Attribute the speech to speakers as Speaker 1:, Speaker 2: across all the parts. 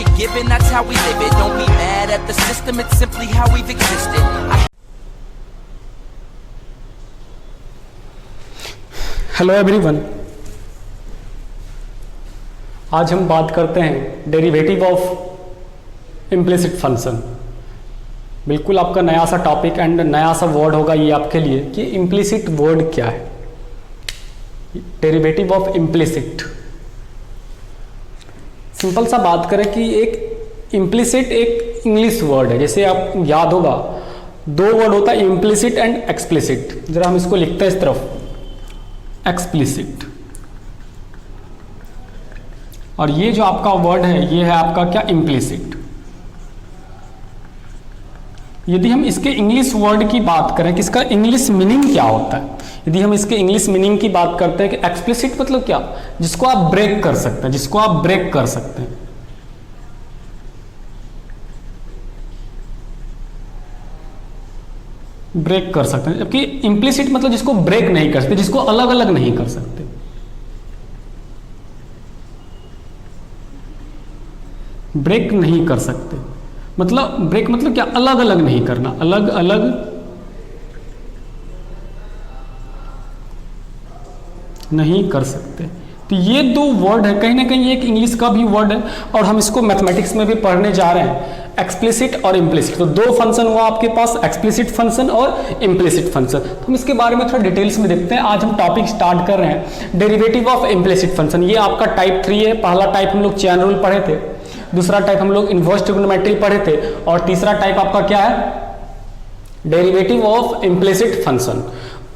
Speaker 1: you're given, that's how we live it. Don't be mad at the system, it's simply how we've existed.
Speaker 2: Hello everyone, आज हम बात करते हैं derivative of implicit function. बिल्कुल आपका नया सा टॉपिक एंड नया सा वर्ड होगा ये आपके लिए कि इम्प्लिसिट वर्ड क्या है। डेरिवेटिव ऑफ इम्प्लिसिट, सिंपल सा बात करें कि एक इम्प्लिसिट एक इंग्लिश वर्ड है। जैसे आप याद होगा दो वर्ड होता है इम्प्लिसिट एंड एक्सप्लिसिट। जरा हम इसको लिखते हैं इस तरफ, एक्सप्लिसिट। और ये जो आपका वर्ड है ये है आपका क्या, इम्प्लिसिट। यदि हम इसके इंग्लिश वर्ड की बात करें कि इसका इंग्लिश मीनिंग क्या होता है, यदि हम इसके इंग्लिश मीनिंग की बात करते हैं कि एक्सप्लिसिट मतलब क्या, जिसको आप ब्रेक कर सकते हैं, जिसको आप ब्रेक कर सकते हैं। ब्रेक कर सकते हैं, जबकि इम्प्लिसिट मतलब जिसको ब्रेक नहीं कर सकते, जिसको अलग अलग नहीं कर सकते। ब्रेक नहीं कर सकते मतलब ब्रेक मतलब क्या, अलग अलग नहीं करना, अलग अलग नहीं कर सकते। तो ये दो वर्ड है, कहीं ना कहीं एक इंग्लिश का भी वर्ड है और हम इसको मैथमेटिक्स में भी पढ़ने जा रहे हैं, एक्सप्लिसिट और इम्प्लिसिट। तो दो फंक्शन हुआ आपके पास, एक्सप्लिसिट फंक्शन और इम्प्लिसिट फंक्शन। तो हम इसके बारे में थोड़ा डिटेल्स में देखते हैं। आज हम टॉपिक स्टार्ट कर रहे हैं डेरिवेटिव ऑफ इम्प्लिसिट फंक्शन। ये आपका टाइप 3 है। पहला टाइप हम लोग चेन रूल पढ़े थे, दूसरा टाइप हम लोग इनवर्स ट्रिग्नोमेट्री पढ़े थे, और तीसरा टाइप आपका क्या है, डेरिवेटिव ऑफ इम्प्लिसिट फंक्शन।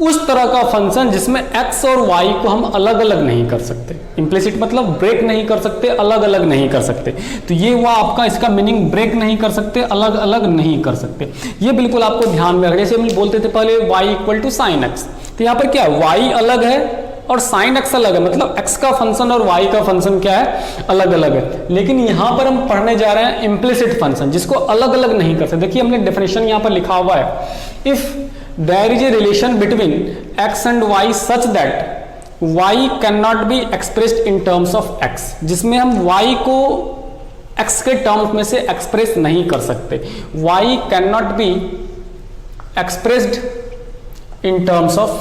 Speaker 2: उस तरह का फंक्शन जिसमें x और y को हम अलग अलग नहीं कर सकते। इम्प्लिसिट मतलब ब्रेक नहीं कर सकते, अलग अलग नहीं कर सकते। तो ये हुआ आपका, इसका मीनिंग ब्रेक नहीं कर सकते, अलग अलग नहीं कर सकते। ये बिल्कुल आपको ध्यान में रखना। जैसे हम बोलते थे पहले y equal to sine x, तो यहाँ पर क्या है, y अलग है और साइन एक्स अलग है, मतलब x का फंक्शन और y का फंक्शन क्या है, अलग अलग है। लेकिन यहाँ पर हम पढ़ने जा रहे हैं इम्प्लिसिट फंक्शन, जिसको अलग अलग नहीं कर सकते। देखिए हमने डेफिनेशन यहाँ पर लिखा हुआ है, if there is a relation between x and y such that y cannot be expressed in terms of x, जिसमें हम y को x के टर्म्स में से एक्सप्रेस नहीं कर सकते। y cannot be expressed in terms of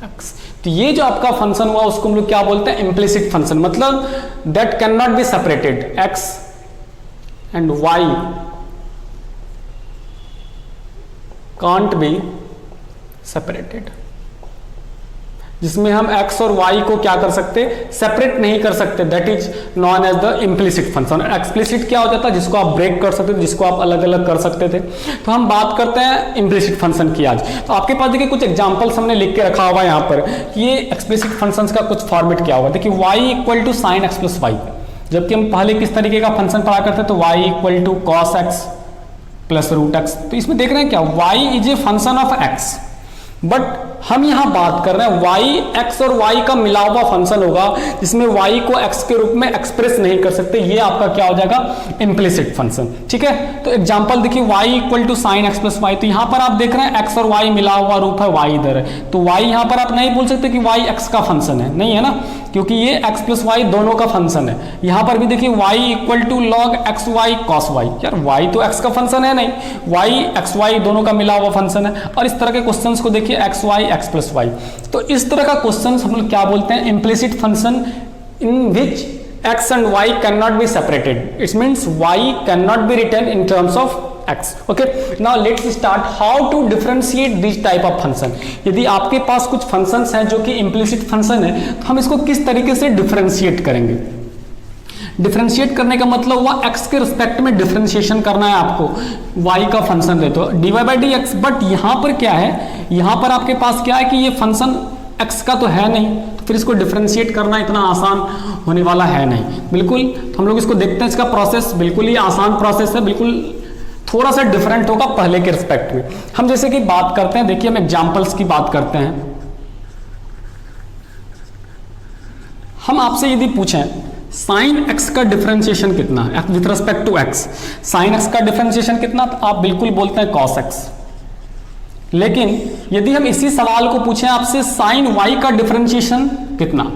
Speaker 2: x। तो ये जो आपका फंक्शन हुआ उसको हम लोग क्या बोलते हैं, इम्प्लिसिट फंक्शन। मतलब that cannot be separated, x and y can't be separated, जिसमें हम x और y को क्या कर सकते, सेपरेट नहीं कर सकते। That is known as the implicit function. Explicit क्या हो जाता है, जिसको आप ब्रेक कर सकते थे, जिसको आप अलग अलग कर सकते थे। तो हम बात करते हैं इम्प्लिसिट फंक्शन की आज। तो आपके पास देखिए कुछ एग्जांपल्स हमने लिख के रखा हुआ है यहाँ पर, ये एक्सप्लिसिट फंक्शंस का कुछ फॉर्मेट क्या होगा। देखिए y equal to sine x plus y, जबकि हम पहले किस तरीके का फंक्शन पढ़ा करते तो y equal to cos x plus root x. तो इसमें देख रहे हैं क्या, y is a function of x, but हम यहां बात कर रहे हैं y x और y का मिला हुआ फंक्शन होगा, जिसमें y को x के रूप में एक्सप्रेस नहीं कर सकते। ये आपका क्या हो जाएगा, इम्प्लिसिट फंक्शन। ठीक है, तो एग्जांपल देखिए y equal to sine x plus y. तो यहां पर आप देख रहे हैं x और y मिला हुआ रूप है, y इधर है, तो y यहां पर आप नहीं बोल सकते कि y x का फंक्शन है, नहीं है ना, क्योंकि ये x प्लस वाई दोनों का फंक्शन है। यहां पर भी देखिए y equal to log x y cos y. यार y तो x का फंक्शन है नहीं, y x y दोनों का मिला हुआ फंक्शन है। और इस तरह के क्वेश्चंस को देखिए x y x plus y. तो इस तरह का क्वेश्चन हम लोग क्या बोलते हैं, implicit function in which x and y cannot be separated. It means y cannot be written in terms of x. Okay. Now let's start how to differentiate this type of function. यदि आपके पास कुछ functions हैं जो कि implicit function है, तो हम इसको किस तरीके से डिफरेंशिएट करेंगे। डिफरेंशिएट करने का मतलब हुआ x के रिस्पेक्ट में डिफरेंशिएशन करना है आपको। y का फंक्शन दे तो dy by D x, but यहाँ पर क्या है, यहाँ पर आपके पास क्या है कि ये फंक्शन x का तो है नहीं, तो फिर इसको डिफरेंशिएट करना इतना आसान होने वाला है नहीं। बिल्कुल, तो हम लोग इसको देखते हैं, इसका प्रोसेस बिल्कुल ही आसान प्रोसेस है, बिल्कुल थोड़ा सा डिफरेंट होगा पहले के रिस्पेक्ट में। हम जैसे कि बात करते हैं, देखिए हम एग्जाम्पल्स की बात करते हैं। हम आपसे यदि पूछें साइन एक्स का डिफरेंशिएशन कितना है with respect to x, sine x का डिफरेंशिएशन कितना, तो आप बिल्कुल बोलते हैं कॉस एक्स। लेकिन यदि हम इसी सवाल को पूछें आपसे साइन वाई का डिफरेंशिएशन कितना,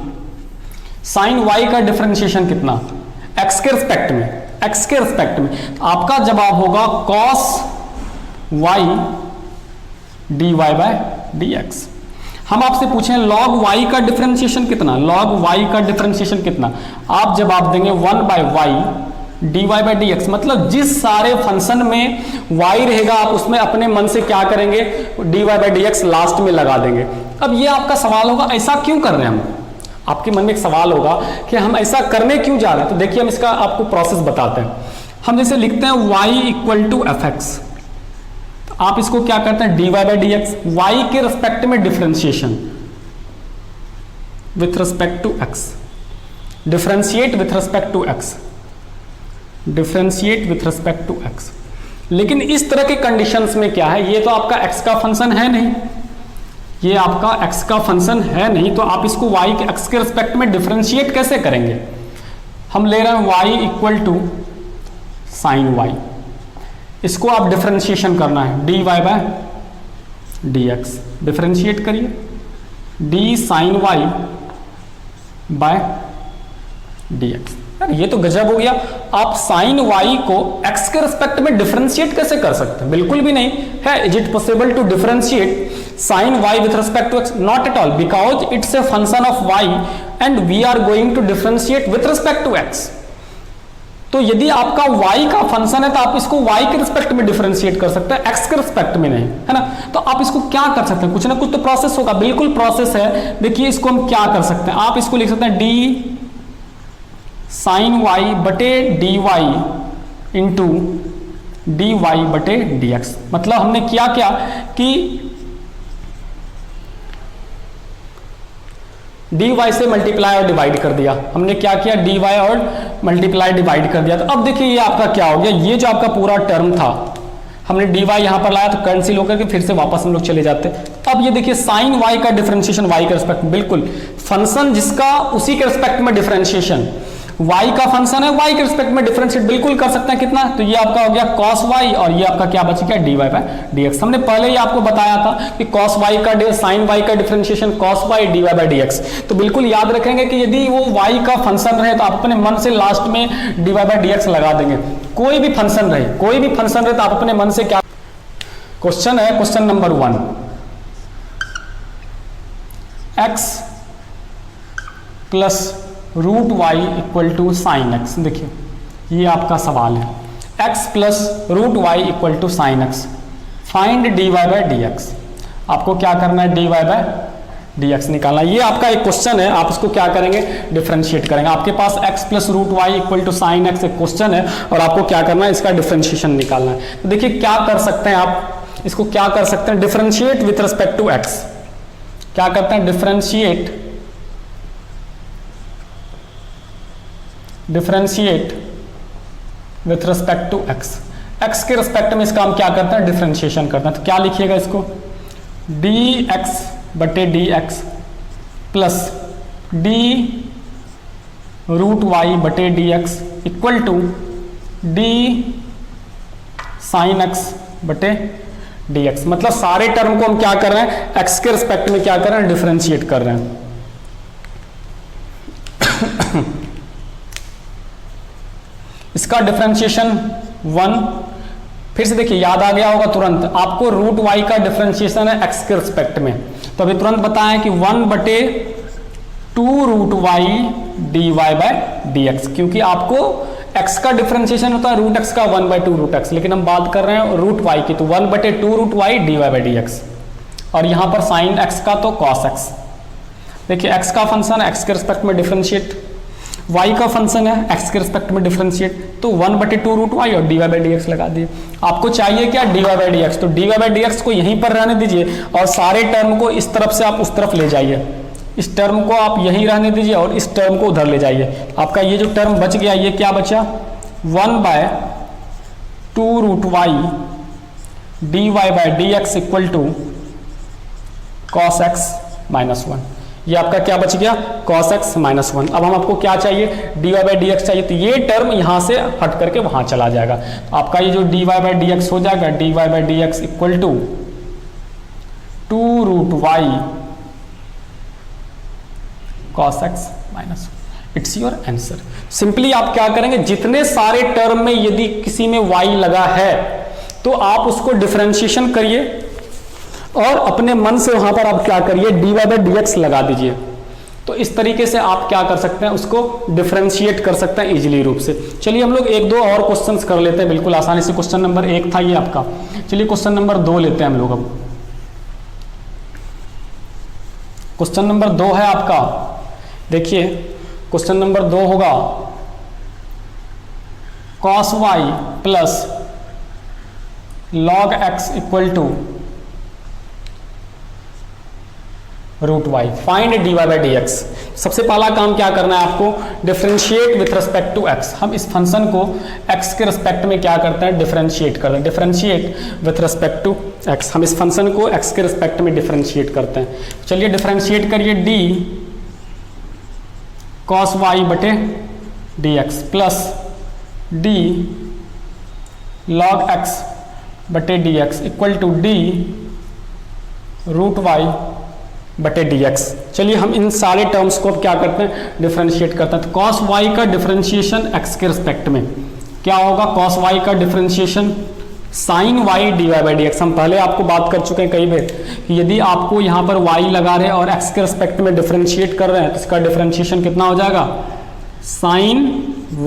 Speaker 2: साइन वाई का डिफरेंशिएशन कितना एक्स के रिस्पेक्ट में, एक्स के रिस्पेक्ट में, तो आपका जवाब होगा cos y dy by dx। हम आपसे पूछें log y का डिफरेंशिएशन कितना, log y का डिफरेंशिएशन कितना, आप जवाब देंगे 1 by y dy by dx। मतलब जिस सारे फंक्शन में y रहेगा आप उसमें अपने मन से क्या करेंगे, dy बाय dx लास्ट में लगा देंगे। अब ये आपका सवाल होगा ऐसा क्यों कर रहे हैं हम, आपके मन में एक सवाल होगा कि हम ऐसा करने क्यों जा रहे हैं। तो देखिए हम इसका आपको प्रोसेस बताते हैं। हम जैसे लिखते हैं y equal to f x, आप इसको क्या करते हैं dy बाय dx, y के रिस्पेक्ट में differentiation with respect to x, differentiate with respect to x, differentiate with respect to x। लेकिन इस तरह के कंडीशंस में क्या है, ये तो आपका x का फंक्शन है नहीं, ये आपका x का फंक्शन है नहीं, तो आप इसको y के x के रिस्पेक्ट में डिफरेंशिएट कैसे करेंगे। हम ले रहे हैं y equal to sine y, इसको आप डिफरेंशिएशन करना है dy बाय dx, डिफरेंशिएट करिए d sine y by dx। यार ये तो गजब हो गया, आप साइन y को x के रिस्पेक्ट में डिफरेंशिएट कैसे कर सकते हैं, बिल्कुल भी नहीं है। Is it possible to differentiate sine y with respect to x, not at all, because it's a function of y and we are going to differentiate with respect to x। तो यदि आपका y का function है तो आप इसको y के respect में डिफरेंशिएट कर सकते हैं, x के रिस्पेक्ट में नहीं, है ना। तो आप इसको क्या कर सकते हैं, कुछ ना कुछ तो प्रोसेस होगा, बिल्कुल प्रोसेस है। देखिए इसको हम क्या कर सकते हैं, आप इसको लिख सकते हैं d साइन y बटे dy इंटू dy बटे dx। मतलब हमने किया क्या कि dy से मल्टीप्लाई और डिवाइड कर दिया, हमने क्या किया dy और मल्टीप्लाई डिवाइड कर दिया। तो अब देखिए ये आपका क्या हो गया, ये जो आपका पूरा टर्म था हमने dy यहां पर लाया तो कैंसिल होकर के फिर से वापस हम लोग चले जाते। अब ये देखिए साइन y का डिफरेंशिएशन y के रिस्पेक्ट में, बिल्कुल फंक्शन जिसका उसी के रिस्पेक्ट में डिफरेंशिएशन, y का फंक्शन है y के रिस्पेक्ट में डिफरेंशिएट बिल्कुल कर सकते हैं कितना, तो ये आपका हो गया cos y और ये आपका क्या बच गया dy बाय dx। हमने पहले ही आपको बताया था कि cos y का साइन y का differentiation cos y dy by dx। तो बिल्कुल याद रखेंगे कि यदि वो y का फंक्शन रहे तो आप अपने मन से लास्ट में dy बाय dx लगा देंगे। कोई भी फंक्शन रहे, कोई भी फंक्शन रहे तो आप अपने मन से क्या, क्वेश्चन है question number 1, x plus root y equal to sine x. देखिए ये आपका सवाल है, x plus root y equal to sine x, find dy by dx। आपको क्या करना है dy बाय dx निकालना, ये आपका एक क्वेश्चन है। आप इसको क्या करेंगे डिफरेंशिएट करेंगे। आपके पास x plus root y equal to sine x एक क्वेश्चन है और आपको क्या करना है इसका डिफरेंशिएशन निकालना है। तो देखिए क्या कर सकते हैं आप, इसको क्या कर सकते हैं differentiate with respect to x। क्या करते हैं differentiate with respect to x के रिस्पेक्ट में इसका हम क्या करते हैं डिफरेंशिएशन करते हैं। तो क्या लिखिएगा इसको dx बटे dx plus d root y बटे dx equal to d sine x बटे dx। मतलब सारे टर्म को हम क्या कर रहे हैं x के रिस्पेक्ट में क्या कर रहे हैं डिफरेंशिएट कर रहे हैं। इसका डिफरेंशिएशन 1, फिर से देखिए याद आ गया होगा तुरंत, आपको रूट y का डिफरेंशिएशन है x के रिस्पेक्ट में, तो अभी तुरंत बताएं कि 1 बटे 2 root y dy by dx, क्योंकि आपको x का डिफरेंशिएशन होता है रूट x का 1 बाय 2 रूट x, लेकिन हम बात कर रहे हैं रूट y की, तो 1 बटे 2 root y dy by dx और यहां पर साइन x का तो cos x। देखिए x का फंक्शन है x के रिस्पेक्ट में डिफरेंशिएट, y का फंक्शन है x के रिस्पेक्ट में डिफरेंशिएट, तो 1 बटे 2 रूट y और dy बाय dx लगा दिए। आपको चाहिए क्या dy बाय dx, तो dy बाय dx को यहीं पर रहने दीजिए और सारे टर्म को इस तरफ से आप उस तरफ ले जाइए, इस टर्म को आप यहीं रहने दीजिए और इस टर्म को उधर ले जाइए। आपका ये जो टर्म बच गया ये क्या बचा 1 by 2 root y dy by dx equal to cos x minus 1। ये आपका क्या बच गया cos x माइनस 1। अब हम आपको क्या चाहिए dy बाय dx चाहिए, तो ये टर्म यहां से हट करके वहां चला जाएगा। तो आपका ये जो dy बाय dx हो जाएगा dy by dx equal to 2 root y cos x minus 1। It's your answer. Simply आप क्या करेंगे, जितने सारे टर्म में यदि किसी में y लगा है तो आप उसको डिफरेंशिएशन करिए और अपने मन से वहां पर आप क्या करिए, dy/dx लगा दीजिए। तो इस तरीके से आप क्या कर सकते हैं, उसको डिफरेंशिएट कर सकते हैं इजीली रूप से। चलिए हम लोग एक दो और क्वेश्चंस कर लेते हैं बिल्कुल आसानी से। क्वेश्चन नंबर 1 था ये आपका, चलिए क्वेश्चन नंबर 2 लेते हैं हम लोग। अब क्वेश्चन नंबर 2 है आपका, देखिए क्वेश्चन नंबर 2 होगा cos y plus log x equal to root y, find dy/dx। सबसे पहला काम क्या करना है आपको, differentiate with respect to x। हम इस फंक्शन को x के रिस्पेक्ट में क्या करते हैं, डिफरेंशिएट करते हैं। Differentiate with respect to x, हम इस फंक्शन को x के रिस्पेक्ट में डिफरेंशिएट करते हैं। चलिए डिफरेंशिएट करिए, d cos y बटे dx plus d log x बटे dx equal to d root y बटे dx। चलिए हम इन सारे टर्म्स को अब क्या करते हैं, डिफरेंशिएट करते हैं। तो cos y का डिफरेंशिएशन x के रिस्पेक्ट में क्या होगा, cos y का डिफरेंशिएशन sin y dy/dx। हम पहले आपको बात कर चुके हैं कई बार कि यदि आपको यहाँ पर y लगा रहे हैं और x के रिस्पेक्ट में डिफरेंशिएट कर रहे हैं तो इसका डिफरेंशिएशन कितना हो जाएगा, sin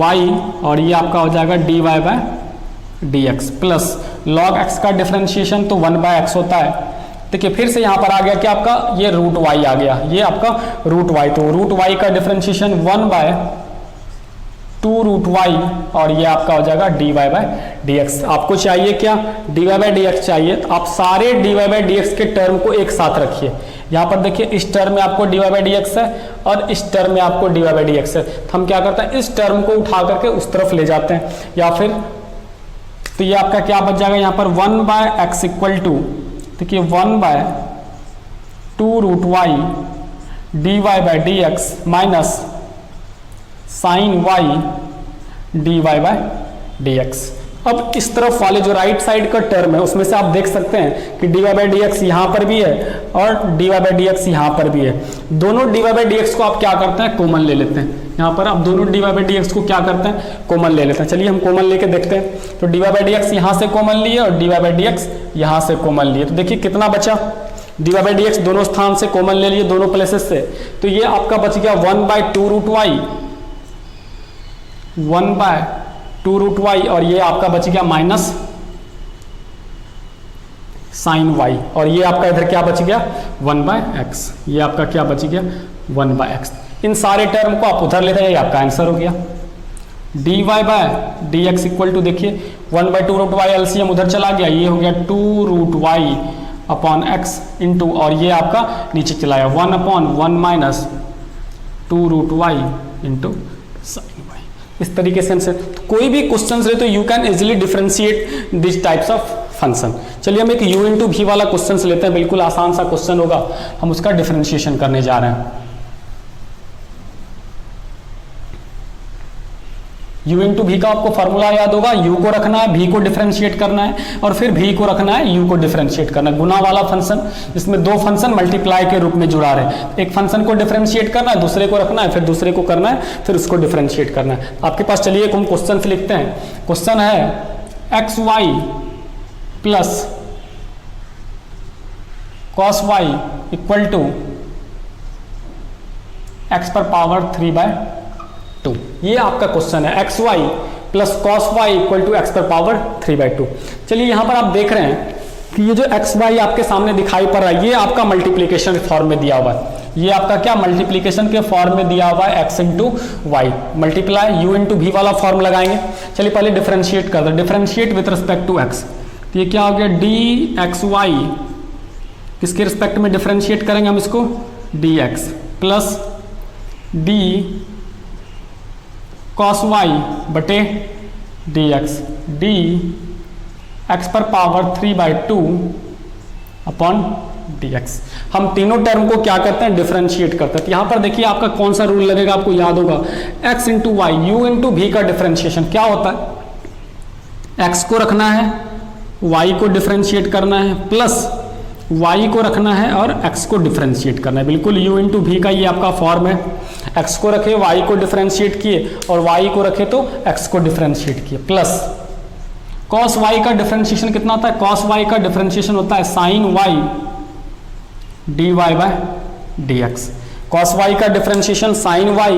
Speaker 2: y, और ये आपका हो जाएगा dy/dx प्लस log x का डिफरेंशिएशन तो 1/x होता है। देखिए फिर से यहाँ पर आ गया कि आपका ये रूट वाई आ गया, ये आपका रूट वाई, तो रूट वाई का डिफरेंशिएशन 1/2 रूट वाई, और ये आपका हो जाएगा dy/dx। आपको चाहिए क्या, dy/dx चाहिए, तो आप सारे dy/dx के टर्म को एक साथ रखिए। यहाँ पर देखिए इस टर्म में आपको dy/dx है और इस टर्म में आपको dy/dx है, तो हम क्या करते हैं, इस टर्म को उठा करके उस तरफ ले जाते हैं, या फिर तो ये आपका क्या बच जाएगा, यहाँ पर 1/x इक्वल टू, देखिए 1/2 root y dy/dx minus sine y dy/dx। अब इस तरफ वाले जो राइट साइड का टर्म है उसमें से आप देख सकते हैं कि dy/dx यहाँ पर भी है और dy/dx यहाँ पर भी है। दोनों dy/dx को आप क्या करते हैं, कॉमन ले लेते हैं। यहाँ पर आप दोनों dy/dx को क्या करते हैं, कॉमन ले लेते हैं। चलिए हम कॉमन लेके देखते हैं। तो dy/dx यहाँ से कॉमन लिए और dy/dx यहाँ से कॉमन लिए, तो देखिए कितना बचा, dy/dx दोनों स्थान से कॉमन ले लिए, दोनों प्लेसेस से, तो ये आपका बच गया 1/2 रूट वाई, 1/2 रूट वाई, और ये आपका बच गया माइनस साइन वाई, और ये आपका इधर क्या बच गया 1/x, ये आपका क्या बच गया 1/x। इन सारे टर्म को आप उधर लेते हैं, ये आपका आंसर हो गया। dy/dx इक्वल टू, देखिए 1/2 रूट वाई एलसीएम उधर चला गया, ये हो गया 2 root y upon x into, और ये आपका नीचे चला गया 1/1 minus 2 root y into sine y. इस तरीके से हमसे तो कोई भी क्वेश्चन रहे तो you can easily differentiate this types of function. चलिए हम एक u इंटू भी वाला क्वेश्चन लेते हैं, बिल्कुल आसान सा क्वेश्चन होगा, हम उसका डिफरेंशिएशन करने जा रहे हैं। u इंटू भी का आपको फॉर्मूला याद होगा, u को रखना है, v को डिफरेंशिएट करना है, और फिर v को रखना है, u को डिफरेंशिएट करना है। गुना वाला फंक्शन जिसमें दो फंक्शन मल्टीप्लाई के रूप में जुड़ा रहे, एक फंक्शन को डिफरेंशिएट करना है, दूसरे को रखना है, फिर दूसरे को करना है, फिर उसको डिफरेंशिएट करना है। आपके पास चलिए एक हम क्वेश्चन से लिखते हैं। क्वेश्चन है xy plus cos y equal to x पर पावर 3/2, ये आपका क्वेश्चन है। xy plus cos y equal to x पर पावर 3/2। चलिए यहां पर आप देख रहे हैं कि ये जो xy आपके सामने दिखाई पड़ रहा है, ये आपका मल्टीप्लीकेशन फॉर्म में दिया हुआ है, ये आपका क्या मल्टीप्लीकेशन के फॉर्म में दिया हुआ है, x into y multiply u into v वाला फॉर्म लगाएंगे। चलिए पहले डिफरेंशिएट कर दो, differentiate with respect to x, तो ये क्या हो गया dxy, किसके रिस्पेक्ट में डिफरेंशिएट करेंगे हम इसको, dx plus d cos y बटे dx, d x पर पावर 3/2 अपॉन dx। हम तीनों टर्म को क्या करते हैं, डिफरेंशिएट करते हैं। तो यहाँ पर देखिए आपका कौन सा रूल लगेगा, आपको याद होगा, x into y, u into v का डिफरेंशिएशन क्या होता है, x को रखना है, y को डिफरेंशिएट करना है, प्लस y को रखना है और x को डिफरेंशिएट करना है। बिल्कुल u इंटू वी का ये आपका फॉर्म है। x को रखे y को डिफरेंशिएट किए और y को रखे तो x को डिफरेंशिएट किए, प्लस cos y का डिफरेंशिएशन कितना होता है? cos y का डिफरेंशिएशन होता है sin y dy by dx। cos y का डिफरेंशिएशन sin y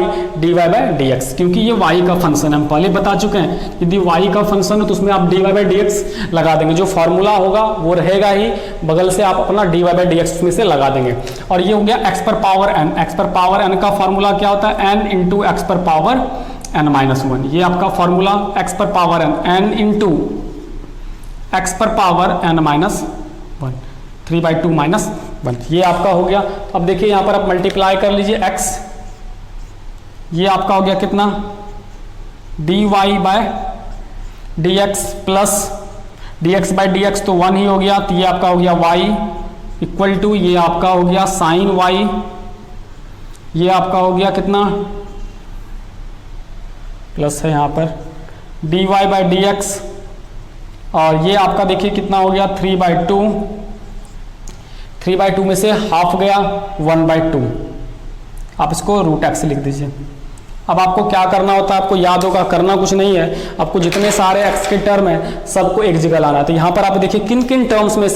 Speaker 2: dy by dx, क्योंकि ये y का फंक्शन है, हम पहले बता चुके हैं। यदि y का फंक्शन है तो उसमें आप dy बाय dx लगा देंगे, जो फॉर्मूला होगा वो रहेगा ही, बगल से आप अपना dy बाय dx उसमें से लगा देंगे। और ये हो गया x पर पावर n। x पर पावर n का फॉर्मूला क्या होता है? n इंटू एक्स पर पावर n माइनस 1। ये आपका फॉर्मूला x पर पावर n इंटू एक्स पर पावर n माइनस 1, 3/2 माइनस 1, ये आपका हो गया। अब देखिए यहाँ पर आप मल्टीप्लाई कर लीजिए x, ये आपका हो गया कितना? dy by dx plus dx by dx तो 1 ही हो गया, तो ये आपका हो गया y इक्वल टू, ये आपका हो गया साइन y, ये आपका हो गया कितना? प्लस है यहाँ पर dy बाय dx, और ये आपका देखिए कितना हो गया? 3/2, 3/2 में से हाफ गया 1/2, आप इसको √x लिख दीजिए। अब आपको क्या करना होता है? आपको याद होगा, करना कुछ नहीं है, आपको जितने सारे x के टर्म है सबको एक जगह लाना है। तो यहाँ पर आप देखिए किन किन टर्म्स में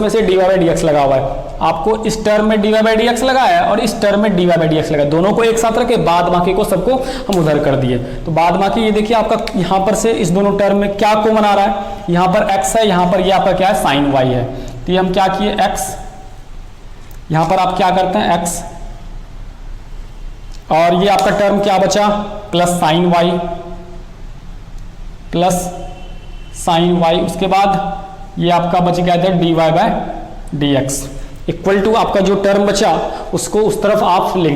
Speaker 2: से dy बाय dx लगा हुआ है। आपको इस टर्म में dy बाय dx लगाया है और इस टर्म में dy बाय dx लगाया, दोनों को एक साथ रखे, बाद बाकी को सबको हम उधर कर दिए। तो बाद बाकी ये देखिए आपका यहाँ पर से इस दोनों टर्म में क्या कॉमन आ रहा है? यहाँ पर x है, यहाँ पर ये आपका क्या है? साइन y है। तो ये हम क्या किए? x, यहाँ पर आप क्या करते हैं? x, और ये आपका टर्म क्या बचा? Plus sine y, plus sine y, उसके बाद ये आपका बच गया था dy by dx equal to, आपका जो टर्म बचा उसको उस तरफ आप ले